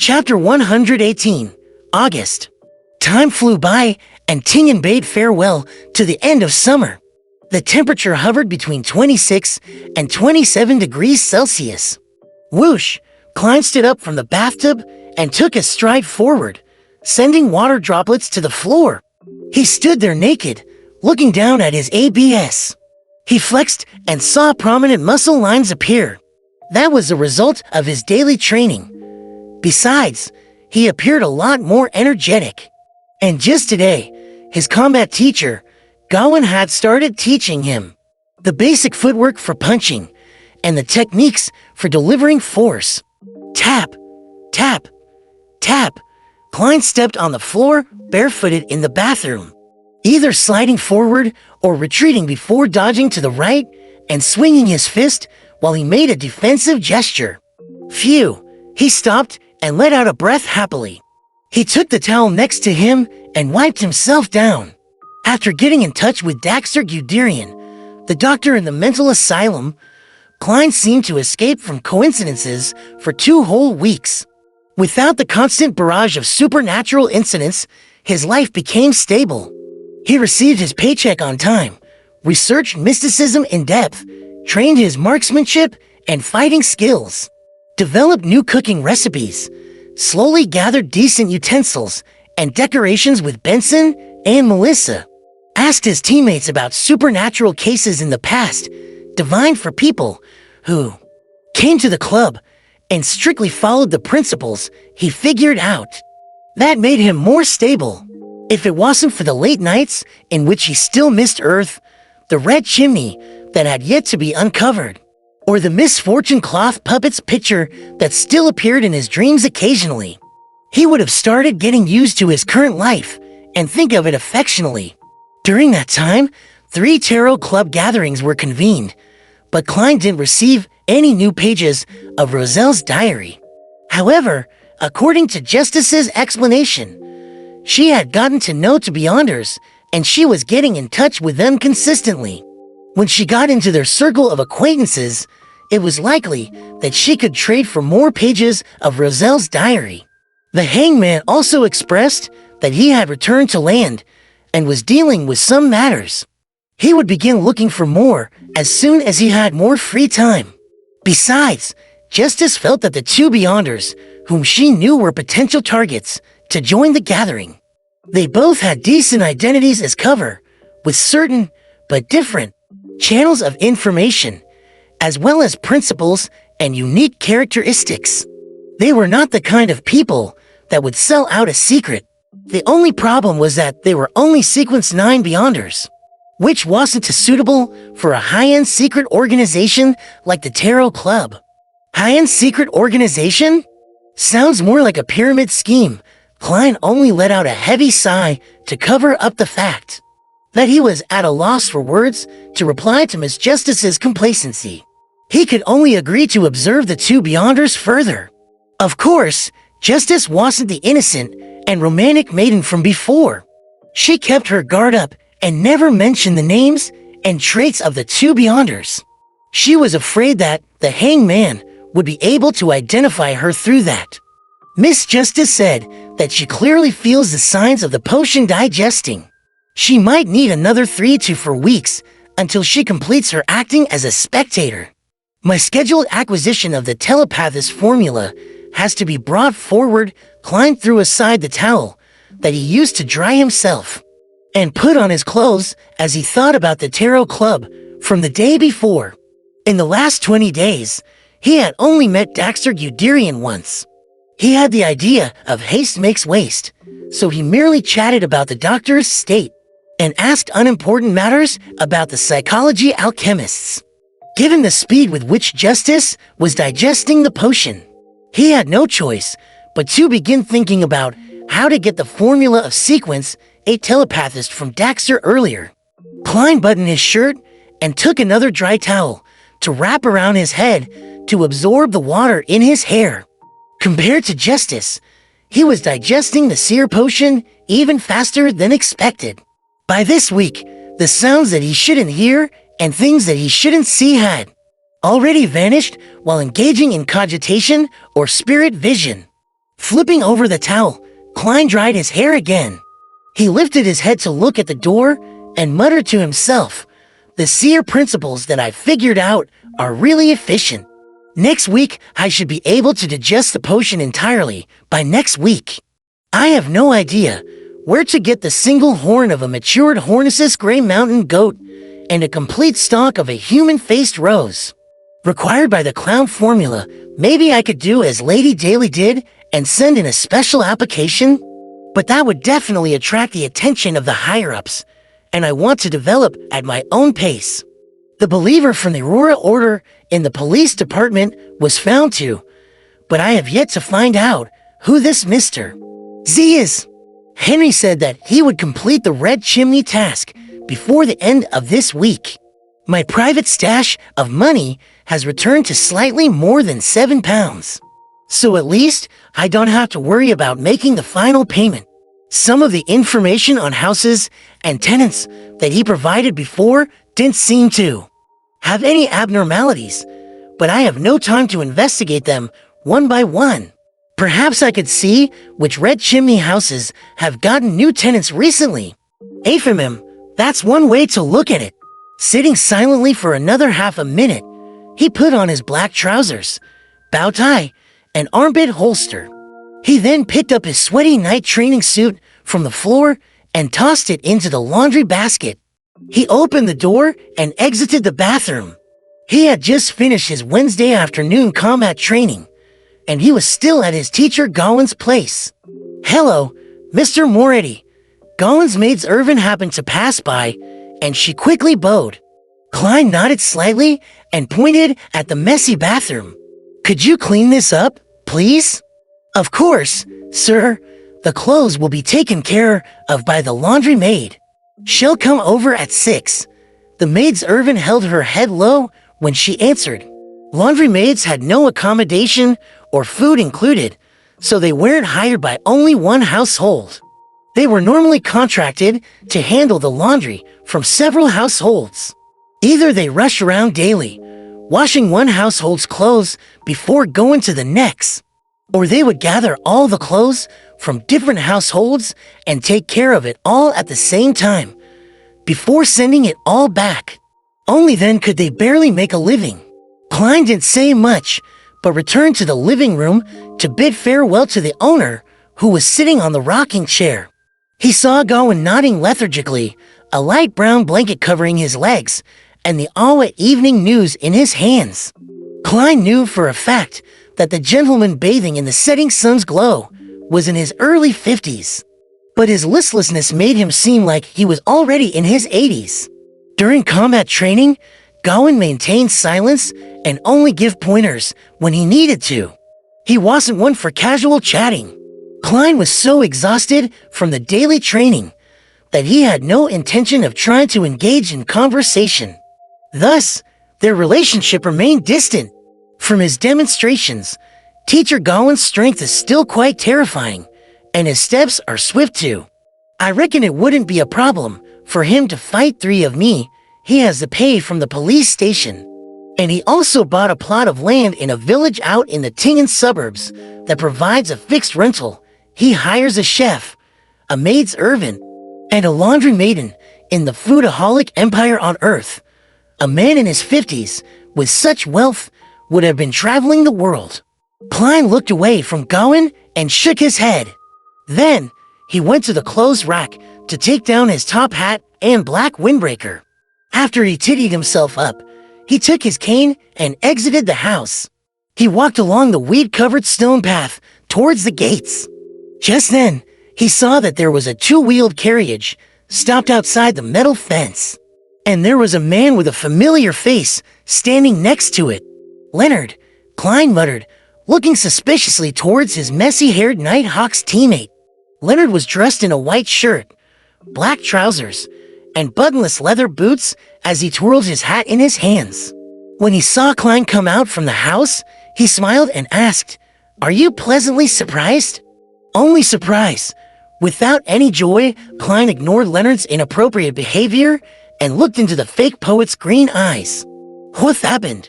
Chapter 118, August. Time flew by, and Tingen bade farewell to the end of summer. The temperature hovered between 26 and 27 degrees Celsius. Whoosh! Klein stood up from the bathtub and took a stride forward, sending water droplets to the floor. He stood there naked, looking down at his ABS. He flexed and saw prominent muscle lines appear. That was the result of his daily training. Besides, he appeared a lot more energetic. And just today, his combat teacher, Gawain, had started teaching him the basic footwork for punching and the techniques for delivering force. Tap, tap, tap. Klein stepped on the floor, barefooted in the bathroom, either sliding forward or retreating before dodging to the right and swinging his fist while he made a defensive gesture. Phew, he stopped and let out a breath happily. He took the towel next to him and wiped himself down. After getting in touch with Dr. Guderian, the doctor in the mental asylum, Klein seemed to escape from coincidences for 2 whole weeks. Without the constant barrage of supernatural incidents, his life became stable. He received his paycheck on time, researched mysticism in depth, trained his marksmanship and fighting skills, developed new cooking recipes, slowly gathered decent utensils and decorations with Benson and Melissa, asked his teammates about supernatural cases in the past, divined for people who came to the club, and strictly followed the principles he figured out. That made him more stable. If it wasn't for the late nights in which he still missed Earth, the red chimney that had yet to be uncovered, or the misfortune cloth puppet's picture that still appeared in his dreams occasionally, he would have started getting used to his current life and think of it affectionately. During that time, 3 tarot club gatherings were convened, but Klein didn't receive any new pages of Roselle's diary. However, according to Justice's explanation, she had gotten to know to Beyonders, and she was getting in touch with them consistently. When she got into their circle of acquaintances, it was likely that she could trade for more pages of Roselle's diary. The hangman also expressed that he had returned to land and was dealing with some matters. He would begin looking for more as soon as he had more free time. Besides, Justice felt that the 2 Beyonders, whom she knew were potential targets to join the gathering, they both had decent identities as cover, with certain, but different, channels of information, as well as principles and unique characteristics. They were not the kind of people that would sell out a secret. The only problem was that they were only Sequence 9 Beyonders, which wasn't suitable for a high-end secret organization like the Tarot Club. High-end secret organization? Sounds more like a pyramid scheme. Klein only let out a heavy sigh to cover up the fact that he was at a loss for words to reply to Miss Justice's complacency. He could only agree to observe the 2 Beyonders further. Of course, Justice wasn't the innocent and romantic maiden from before. She kept her guard up and never mentioned the names and traits of the 2 Beyonders. She was afraid that the hangman would be able to identify her through that. Miss Justice said that she clearly feels the signs of the potion digesting. She might need another 3 to 4 weeks until she completes her acting as a spectator. My scheduled acquisition of the telepathist formula has to be brought forward. Klein threw aside the towel that he used to dry himself and put on his clothes as he thought about the Tarot Club from the day before. In the last 20 days, he had only met Dr. Guderian once. He had the idea of haste makes waste, so he merely chatted about the doctor's state and asked unimportant matters about the psychology alchemists. Given the speed with which Justice was digesting the potion, he had no choice but to begin thinking about how to get the formula of Sequence, a telepathist from Daxter earlier. Klein buttoned his shirt and took another dry towel to wrap around his head to absorb the water in his hair. Compared to Justice, he was digesting the seer potion even faster than expected. By this week, the sounds that he shouldn't hear and things that he shouldn't see had already vanished while engaging in cogitation or spirit vision. Flipping over the towel, Klein dried his hair again. He lifted his head to look at the door and muttered to himself, "The seer principles that I figured out are really efficient. Next week, I should be able to digest the potion entirely by next week. I have no idea where to get the single horn of a matured Hornisus Gray Mountain goat and a complete stalk of a human-faced rose. Required by the clown formula, maybe I could do as Lady Daly did and send in a special application? But that would definitely attract the attention of the higher-ups, and I want to develop at my own pace." The believer from the Aurora Order in the police department was found too, but I have yet to find out who this Mr. Z is. Henry said that he would complete the red chimney task before the end of this week. My private stash of money has returned to slightly more than £7, so at least I don't have to worry about making the final payment. Some of the information on houses and tenants that he provided before didn't seem to have any abnormalities, but I have no time to investigate them one by one. Perhaps I could see which red chimney houses have gotten new tenants recently. Aphemim, that's one way to look at it. Sitting silently for another half a minute, he put on his black trousers, bow tie, and armpit holster. He then picked up his sweaty night training suit from the floor and tossed it into the laundry basket. He opened the door and exited the bathroom. He had just finished his Wednesday afternoon combat training, and he was still at his teacher Gowan's place. "Hello, Mr. Moretti." Gowan's maid Irvin happened to pass by, and she quickly bowed. Klein nodded slightly and pointed at the messy bathroom. "Could you clean this up, please?" "Of course, sir. The clothes will be taken care of by the laundry maid. She'll come over at 6. The maid's Irvin held her head low when she answered. Laundry maids had no accommodation or food included, so they weren't hired by only one household. They were normally contracted to handle the laundry from several households. Either they rushed around daily, washing one household's clothes before going to the next, or they would gather all the clothes from different households and take care of it all at the same time, before sending it all back. Only then could they barely make a living. Klein didn't say much, but returned to the living room to bid farewell to the owner, who was sitting on the rocking chair. He saw Gowan nodding lethargically, a light brown blanket covering his legs, and the Awa Evening News in his hands. Klein knew for a fact that the gentleman bathing in the setting sun's glow was in his early 50s, but his listlessness made him seem like he was already in his 80s. During combat training, Gowan maintained silence and only gave pointers when he needed to. He wasn't one for casual chatting. Klein was so exhausted from the daily training that he had no intention of trying to engage in conversation. Thus, their relationship remained distant. From his demonstrations, Teacher Gowan's strength is still quite terrifying, and his steps are swift too. I reckon it wouldn't be a problem for him to fight 3 of me. He has the pay from the police station. And he also bought a plot of land in a village out in the Tingen suburbs that provides a fixed rental. He hires a chef, a maid's Irvin, and a laundry maiden in the foodaholic empire on Earth. A man in his 50s with such wealth would have been traveling the world. Klein looked away from Gowan and shook his head. Then, he went to the clothes rack to take down his top hat and black windbreaker. After he tidied himself up, he took his cane and exited the house. He walked along the weed-covered stone path towards the gates. Just then, he saw that there was a 2-wheeled carriage stopped outside the metal fence, and there was a man with a familiar face standing next to it. "Leonard," Klein muttered, looking suspiciously towards his messy-haired Nighthawk's teammate. Leonard was dressed in a white shirt, black trousers, and buttonless leather boots as he twirled his hat in his hands. When he saw Klein come out from the house, he smiled and asked, "Are you pleasantly surprised?" "Only surprise." Without any joy, Klein ignored Leonard's inappropriate behavior and looked into the fake poet's green eyes. "What happened?"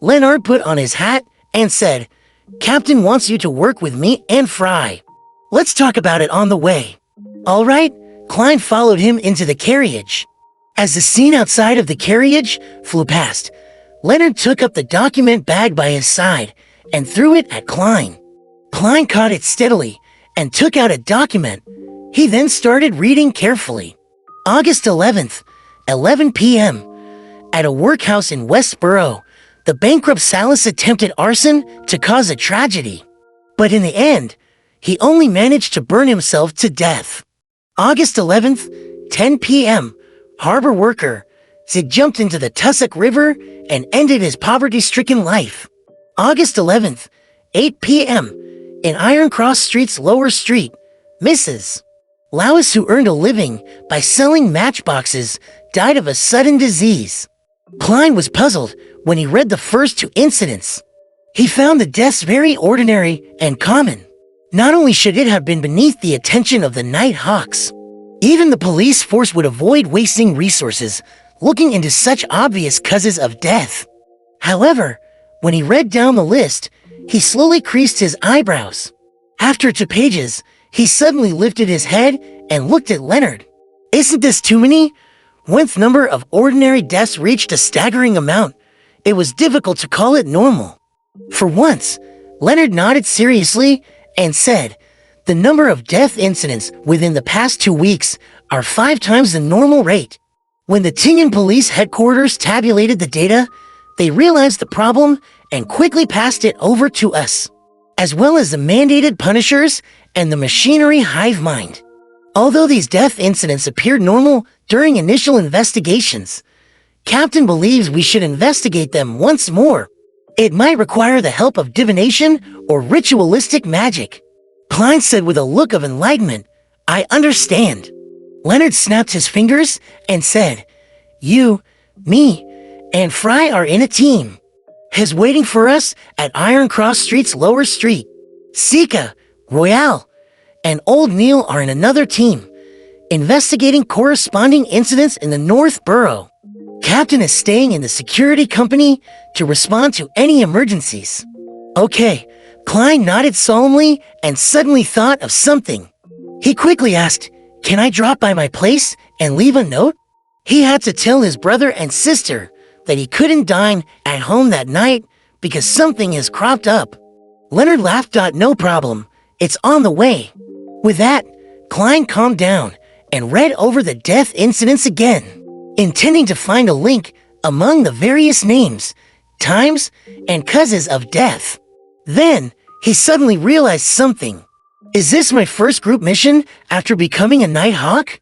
Leonard put on his hat and said, Captain wants you to work with me and Fry. Let's talk about it on the way. All right, Klein followed him into the carriage. As the scene outside of the carriage flew past, Leonard took up the document bag by his side and threw it at Klein. Klein caught it steadily and took out a document. He then started reading carefully. August 11th, 11 p.m. At a workhouse in Westboro, the bankrupt Salas attempted arson to cause a tragedy. But in the end, he only managed to burn himself to death. August 11th, 10 p.m. Harbor worker Zig jumped into the Tussock River and ended his poverty-stricken life. August 11th, 8 p.m. In Iron Cross Street's Lower Street, Mrs. Lawis, who earned a living by selling matchboxes, died of a sudden disease. Klein was puzzled when he read the first two incidents. He found the deaths very ordinary and common. Not only should it have been beneath the attention of the Night Hawks, even the police force would avoid wasting resources looking into such obvious causes of death. However, when he read down the list, he slowly creased his eyebrows. After 2 pages, he suddenly lifted his head and looked at Leonard. Isn't this too many? Once number of ordinary deaths reached a staggering amount, it was difficult to call it normal. For once, Leonard nodded seriously and said, "The number of death incidents within the past 2 weeks are 5 times the normal rate." When the Tingen Police Headquarters tabulated the data, they realized the problem and quickly passed it over to us, as well as the mandated punishers and the machinery hive mind. Although these death incidents appeared normal during initial investigations, Captain believes we should investigate them once more. It might require the help of divination or ritualistic magic. Klein said with a look of enlightenment, "I understand." Leonard snapped his fingers and said, "You, me, and Fry are in a team. He's waiting for us at Iron Cross Street's Lower Street. Sika, Royale, and Old Neil are in another team, investigating corresponding incidents in the North Borough. Captain is staying in the security company to respond to any emergencies." Okay, Klein nodded solemnly and suddenly thought of something. He quickly asked, "Can I drop by my place and leave a note?" He had to tell his brother and sister that he couldn't dine at home that night because something has cropped up. Leonard laughed. "No problem. It's on the way." With that, Klein calmed down and read over the death incidents again, intending to find a link among the various names, times, and causes of death. Then, he suddenly realized something. Is this my first group mission after becoming a Night Hawk?